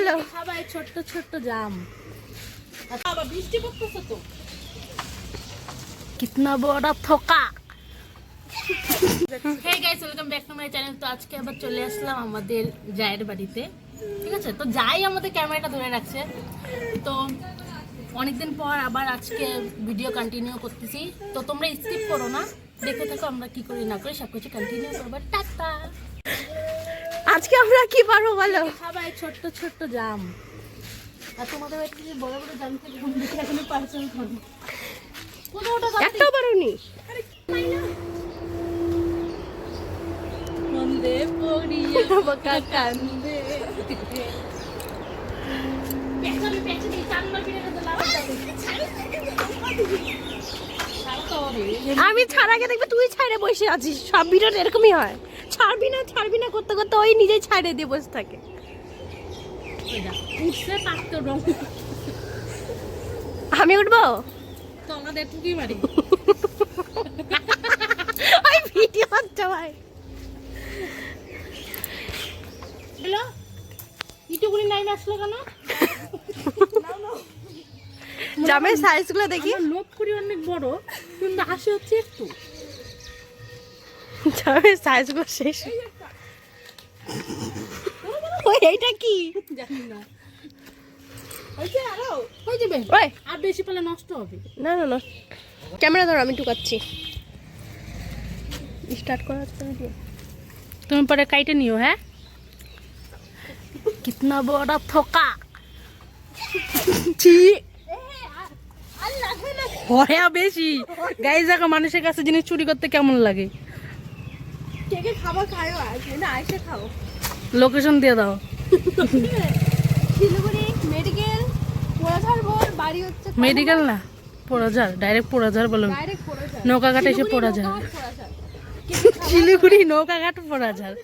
বলো? সবাই ছোট্ট ছোট্ট জাম। বাবা বৃষ্টি পড়তেছে তো। কিতনা বড় থোকা। Hey guys, welcome back to my channel. তো আজকে আবার চলে আসলাম আমাদের জায়ের বাড়িতে। ঠিক আছে, তো যাই আমাদের ক্যামেরাটা ধরে রাখছে। তো অনেকদিন পর আবার আজকে ভিডিও কন্টিনিউ করতেছি। তো তোমরা স্কিপ করো না, দেখে থাকো আমরা কি করি না করি, সবকিছু কন্টিনিউ করবো। টাটা। আজকে আমরা কি পারবো বলো? সবাই ছোট্ট ছোট্ট জাম। আর তোমাদের বাড়িতে যে বড় বড় জাম থেকে ঘুম দেখে এখনো পার্সেল করবো। একটাও পারোনি? মন্দে পড়িয়া বকা কান্দে। পেছনে পেছনে চান্না ফিরে দিলাম। আমি ছাড়াকে দেখবে তুই ছাড়ে বসে আছিস। সব ভিডিও এরকমই হয়, ছাড়বি না করতে করতে ওই নিজেই ছাড়ে দিয়ে বসে থাকে। উঠছে পাকতো রং। আমি উঠবো? তোমাদের টুকি মারি। ওই ভিডিও হচ্ছে ভাই। হ্যালো, ইটুকুনি নাইমে আসলো কেন? জামের সাইজ গুলো দেখি। আমার লোভ করি অনেক বড়, কিন্তু হাসি হচ্ছে একটু। জামের সাইজ গুলো শেষ। ওই এইটা কি জানি না। হয়েছে আরো হয়ে যাবে। ওই আর বেশি পেলে নষ্ট হবে। না না না, ক্যামেরা ধরো, আমি টুকাচ্ছি। স্টার্ট করার ভিডিও তুমি পরে কাইটে নিও। হ্যাঁ, কিতনা বড় থোকা। ছি হ্যাঁ বেশি গাইজ, দেখো মানুষের কাছে জিনিস চুরি করতে কেমন লাগে। কে কে খাবার খায়ও আসবে না, আইসে খাও। লোকেশন দিয়ে দাও। শিলিগুড়ি মেডিকেল, পোড়াঝাড় মোড়, বাড়ি হচ্ছে মেডিকেল না, পোড়াঝাড়, ডাইরেক্ট পোড়াঝাড় বলো। ডাইরেক্ট পোড়াঝাড়। নৌকাঘাট এসে পোড়াঝাড়। পোড়াঝাড় শিলিগুড়ি নৌকাঘাট পোড়াঝাড়।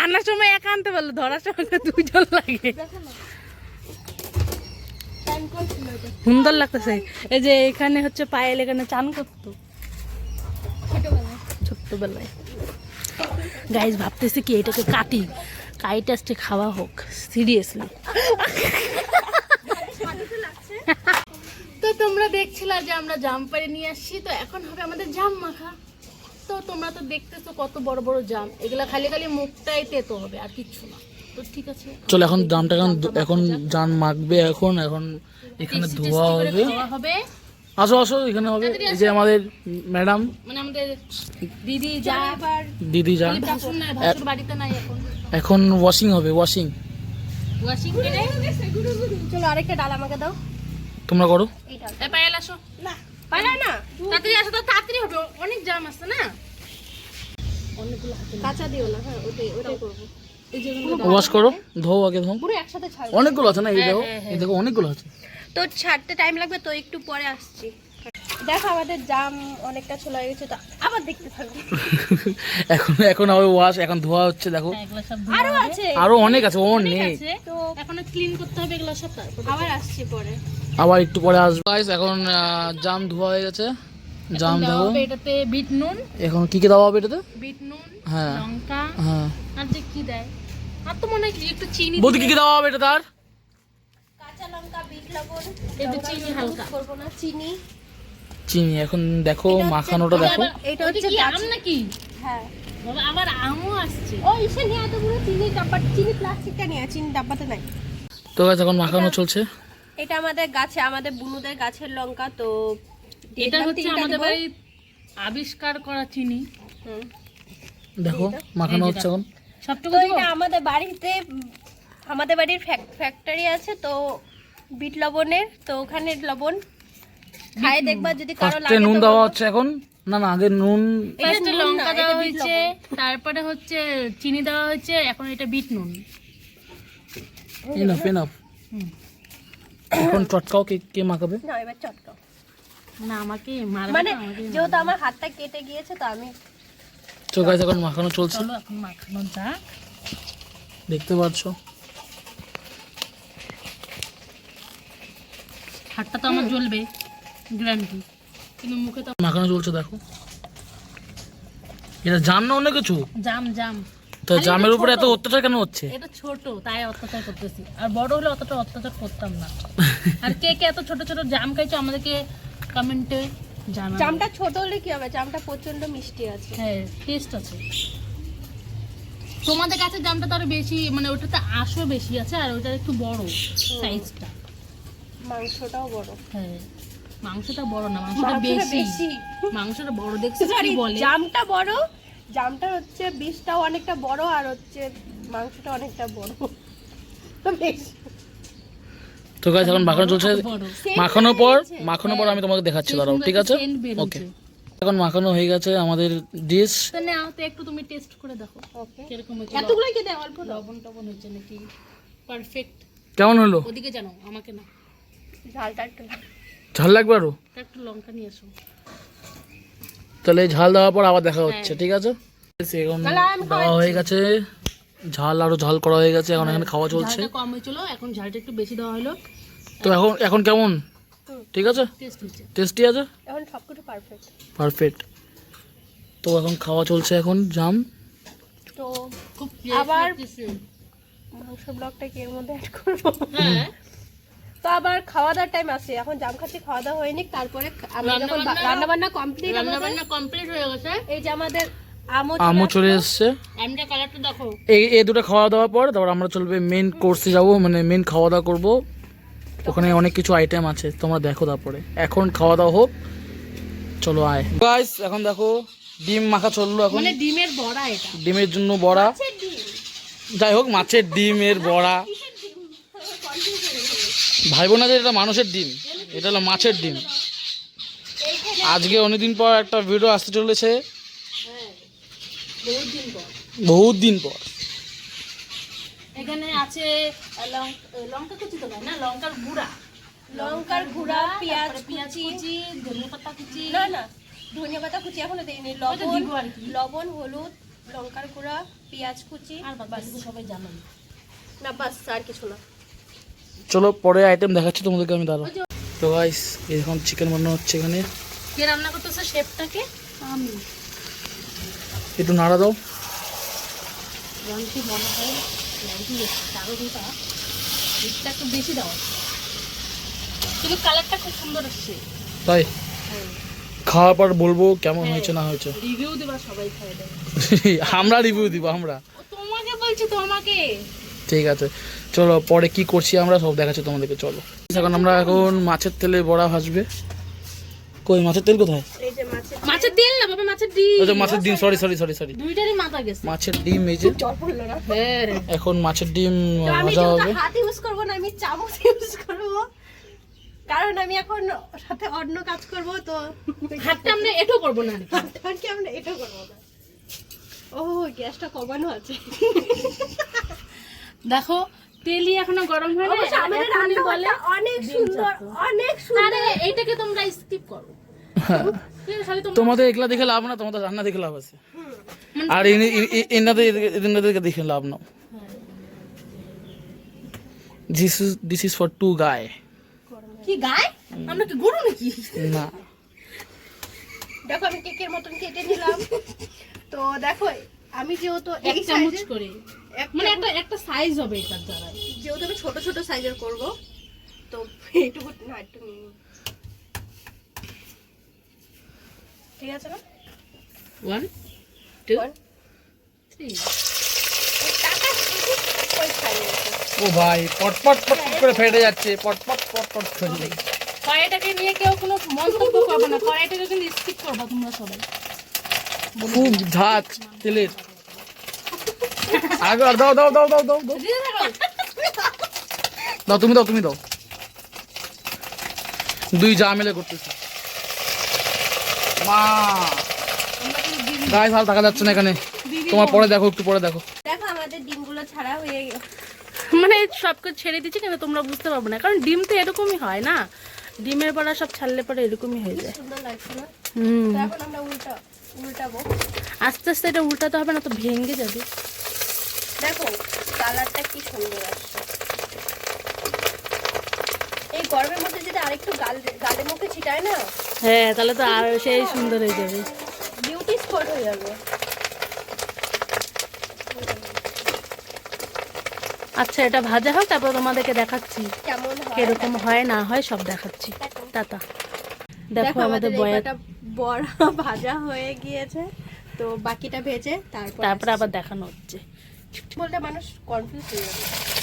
আনার সময় একা আনতে পারলো, ধরার সময় তো দুইজন লাগে। সুন্দর লাগতেছে। এই যে এখানে হচ্ছে পায়েল এখানে চান করতো ছোট্টবেলায়। গাইজ ভাবতেছি কি এটাকে কাটি, কাইটা আসতে খাওয়া হোক সিরিয়াসলি। তো তোমরা দেখছিলা যে আমরা জাম পাড়ে নিয়ে আসছি, তো এখন হবে আমাদের জাম মাখা। তো তোমরা তো দেখতেছো কত বড় বড় জাম, এগুলা খালি খালি মুখটাই তেতো হবে আর কিচ্ছু না। তো ঠিক আছে, চল এখন জামটা এখন জাম মাখবে। এখন এখানে ধোয়া হবে। আসো আসো, এখানে হবে। এই যে আমাদের ম্যাডাম, মানে আমাদের দিদি যা ভাসুর নাই, ভাসুর বাড়িতে নাই এখন। এখন ওয়াশিং হবে, ওয়াশিং করে চলো আরেকটা ডাল আমাকে দাও। তোমরা করো। এই পায়েল আসো। না পারা না, তাড়াতাড়ি আসো, তো তাড়াতাড়ি হবে, অনেক জাম আছে না। অনেকগুলো হাতে কাঁচা দিও না। হ্যাঁ ওটাই করবো। এই যে ওয়াশ করো, ধোও আগে ধোও। পুরো একসাথে ছাড়বো। অনেকগুলো আছে না, এই দেখো, এই দেখো অনেকগুলো আছে। তো ছাড়তে টাইম লাগবে, তো একটু পরে আসছি। দেখো আমাদের জাম অনেকটা ছোলা হয়ে গেছে, তো আবার দেখতে থাকবে। এখন হবে ওয়াশ, এখন ধোয়া হচ্ছে। দেখো এগুলো সব আরো আছে, আরো অনেক আছে, অনেক। তো এখনো ক্লিন করতে হবে এগুলো সব, তারপর আবার আসছি পরে। আবার একটু পরে আসবে। গাইস এখন জাম ধোয়া হয়ে গেছে। জাম দেখো, এটাতে বিট নুন, এখন কি কি দেওয়া হবে এটাতে? বিট নুন, হ্যাঁ লঙ্কা, হ্যাঁ। আর যে কি দেয়, আর তো মনে হয় একটু চিনি বৌদি কি কি দেওয়া হবে এটা? তার কাঁচা লঙ্কা, বিট লবণ, একটু চিনি হালকা করবো না, চিনি। চিনি। এখন দেখো মাখানোটা দেখো। এটা হচ্ছে কি আম নাকি? হ্যাঁ বাবা আবার আমও আসছে। ও ইসে নিয়ে এতগুলো চিনি ডাব্বা, চিনি প্লাস্টিকটা নিয়ে, চিনি ডাব্বাতে নাই। তো গাইস এখন মাখানো চলছে। এটা আমাদের গাছে, আমাদের বুনুদের গাছের লঙ্কা। তো এটা হচ্ছে আমাদের বাড়ি আবিষ্কার করা চিনি। দেখো মাখানো হচ্ছে এখন। সবটুকু তো দেবো? এটা আমাদের বাড়িতে, আমাদের বাড়ির ফ্যাক্টরি আছে তো বিট লবণের, তো ওখানে লবণ খায় দেখবা যদি কারো ফার্স্টে লাগে। নুন তো দেওয়া হচ্ছে এখন। না না, আগে নুন। এটা হচ্ছে নুন লঙ্কা না, দেওয়া এটা বিট হয়েছে, তারপরে হচ্ছে চিনি দেওয়া হয়েছে, এখন এটা বিট নুন। Enough enough. হুম। এখন চটকাও, কে কে মাখাবে? না এবার চটকাও। না আমাকে মারবে মানে না, আমাকে যেহেতু আমার হাতটা কেটে গিয়েছে তো আমি। তো গাইস এখন মাখানো চলছে, চলো এখন মাখানো যাক। দেখতে পাচ্ছ। হাতটা তো আমার জ্বলবে গ্যারান্টি, কিন্তু মুখে তো মাখানো চলছে দেখো। এটা জাম না অন্য কিছু? জাম জাম। তো জামের উপরে এত অত্যাচার কেন হচ্ছে? এটা ছোট তাই অত্যাচার করতেছি, আর বড় হলে অতটা অত্যাচার করতাম না। আর কে কে এত ছোট ছোট জাম খাইছো আমাদেরকে কমেন্টে জানাও। জামটা ছোট হলে কি হবে, জামটা প্রচন্ড মিষ্টি আছে। হ্যাঁ টেস্ট আছে। তোমাদের কাছে জামটা তো আরো বেশি, মানে ওটাতে আঁশও বেশি আছে, আর ওটা একটু বড় সাইজটা। মাংসটাও বড়। হ্যাঁ মাংসটা বড় না, মাংসটা বেশি। মাংসটা বড় দেখছিস কি Sorry, বলে? জামটা বড়, জামটা হচ্ছে বীজটাও অনেকটা বড়, আর হচ্ছে মাংসটা অনেকটা বড়। তো বেশ তো গাইস এখন মাখানো চলছে। বড়। মাখানোর পর আমি তোমাকে দেখাচ্ছি, দাঁড়াও, ঠিক আছে? ওকে, এখন মাখানো হয়ে গেছে আমাদের ডিশ। তো নাও তো একটু তুমি টেস্ট করে দেখো ওকে। কিরকম হয়েছে। এতগুলো কি দেয়? অল্প দাও। লবণ টবণ হচ্ছে নাকি পারফেক্ট? কেমন হলো? ওদিকে জানো, আমাকে না। ঝালটা একটু ঝাল লাগবে আরো? একটু লঙ্কা নিয়ে এসো। তাহলে ঝাল দেওয়ার পর আবার দেখা হচ্ছে, ঠিক আছে? এখন তাহলে আমি দেওয়া হয়ে গেছে, ঝাল আরো ঝাল করা হয়ে গেছে, এখন এখানে খাওয়া চলছে। ঝালটা কম হয়েছিল, এখন ঝালটা একটু বেশি দেওয়া হলো। তো এখন কেমন? ঠিক আছে, টেস্ট হচ্ছে। টেস্টি আছে, এখন সবকিছু পারফেক্ট। পারফেক্ট। তো এখন খাওয়া চলছে, এখন জাম। তো খুব আবার লাগতেছে। মাংস ব্লগটা কি এর মধ্যে অ্যাড করবো? হ্যাঁ তো আবার খাওয়া দাওয়ার টাইম আছে, এখন জাম খাচ্ছি, খাওয়া দাওয়া হয়নি। তারপরে আমরা যখন রান্নাবান্না- রান্না বান্না কমপ্লিট, রান্না বান্না কমপ্লিট হয়ে গেছে। এই যে আমাদের আমও চলে এসছে। আমটা কালারটা দেখো। এই দুটো খাওয়া দাওয়ার পর তারপর আমরা চলবে মেন কোর্সে যাবো, মানে মেন খাওয়া দাওয়া করবো। ওখানে অনেক কিছু আইটেম আছে, তোমরা দেখো। তারপরে এখন খাওয়া দাওয়া হোক, চলো আয় গাইস। এখন দেখো ডিম মাখা চললো, এখন মানে ডিমের বড়া এটা। ডিমের জন্য বড়া, যাই হোক মাছের ডিমের বড়া। ভাইবো না যে এটা মানুষের ডিম, এটা হলো মাছের ডিম। আজকে অনেকদিন পর একটা ভিডিও আসতে চলেছে, বহুত দিন পর। এখানে আছে লঙ্কা কুচি, তো না লঙ্কার গুঁড়া, লঙ্কার গুঁড়া, পেঁয়াজ পেঁয়াজ কুচি, কুচি, ধনিয়া পাতা কুচি। না না ধনিয়া পাতা কুচি এখনো দেইনি, ওটা লবণ, দিব আর কি। লবণ, হলুদ, লঙ্কার গুঁড়া, পেঁয়াজ কুচি, আর বাকি তো সবাই জানেন। না বাস, আর কিছু না। চলো পরে আইটেম দেখাচ্ছি তোমাদেরকে আমি, দাঁড়াও। তো গাইস এখন চিকেন বানানো হচ্ছে এখানে। কে রান্না করতেছে শেফটাকে? আমি। একটু নাড়া দাও। রান্নাটি মনে হয় নাইটি চারোটা এটা একটু বেশি দেওয়া, কিন্তু কালারটা খুব সুন্দর আসছে। তাই খাওয়ার পর বলবো কেমন হয়েছে না হয়েছে। রিভিউ দেবা, সবাই খাই দেবে। আমরা রিভিউ দিব আমরা। তোমাকে বলছি, তোমাকে। ঠিক আছে চলো, পরে কি করছি আমরা সব দেখাচ্ছি তোমাদেরকে, চলো। এখন মাছের তেলে বড়া ভাজবে। কই মাছের তেল কোথায়? এই যে মাছের মাছের তেল না বাবা, মাছের ডিম। আচ্ছা মাছের ডিম, সরি সরি সরি সরি, দুইটারই মাথা গেছে। মাছের ডিম এই যে। জল পড়লো না। হ্যাঁ এখন মাছের ডিম তো আমি ভাজা হবে। যেহেতু হাত ইউজ করবো না, আমি চামচ ইউজ করবো, কারণ আমি এখন সাথে অন্য কাজ করবো। তো হাতটা আমরা এটো করবো না। হাতটাকে আমরা এটা করবো না। ও গ্যাসটা কমানো আছে। দেখো তেলই এখনো গরম হয় না। অবশ্য আমাদের এখনই রান্নাঘরটা অনেক সুন্দর, অনেক সুন্দর। আরে এইটাকে তোমরা স্কিপ করো। ঠিক আছে, খালি তোমরা তোমাদের একলা দেখে লাভ না, তোমাদের রান্না দেখে লাভ আছে। আর এনাদের দেখে লাভ না। দিস ইজ ফর টু গাই। কি গায়? আমরা কি গরু নাকি? না দেখো আমি কেকের মতন কেটে নিলাম। তো দেখো আমি যেহেতু এক এই চামচ সাইজের, করে, মানে একটা সাইজ হবে এটার দ্বারা। যেহেতু আমি ছোট ছোট সাইজের করব, তো এইটুকু না একটু নিয়ে নিই। ঠিক আছে না? 1 2 One. 3 টাকা ওই খাইয়ে ও ভাই পটপট পট করে ফেটে যাচ্ছে, পটপট পটপট ফেটে। কড়াইটাকে নিয়ে কেউ কোনো মন্তব্য করবে না, কড়াইটাকে কিন্তু স্কিপ করবা তোমরা সবাই। খুব ঝাঁজ তেলের। আগে আর দাও দাও দাও দাও দাও দাও দিয়ে দেখো। দাও, তুমি দাও। দুই যা মিলে করতেছি। মা গায়ে ভালো থাকা যাচ্ছে না এখানে, তোমার পরে দেখো, একটু পরে দেখো। দেখো আমাদের ডিমগুলো ছাড়া হয়ে গেল। মানে সব কিছু ছেড়ে দিচ্ছি কেন তোমরা বুঝতে পারবে না, কারণ ডিম তো এরকমই হয় না, ডিমের বড়া সব ছাড়লে পরে এরকমই হয়ে যায়। সুন্দর লাগছে না? হুম, তো এখন আমরা উল্টাবো। আস্তে আস্তে এটা উল্টাতে হবে না তো ভেঙে যাবে। দেখো কালারটা কি সুন্দর আসছে। এই গরমের মধ্যে যদি আরেকটু গালে মুখে ছিটায় না, হ্যাঁ তাহলে তো আর সেই সুন্দর হয়ে যাবে। বিউটি স্পট হয়ে যাবে। আচ্ছা এটা ভাজা হোক, তারপর তোমাদেরকে দেখাচ্ছি কেমন হয় কিরকম হয় না হয় সব দেখাচ্ছি। টাটা। দেখো আমাদের বয়া, এইবারটা বড়া ভাজা হয়ে গিয়েছে, তো বাকিটা ভেজে তারপর তারপর আবার দেখানো হচ্ছে। বলতে মানুষ কনফিউজ হয়ে যাবে।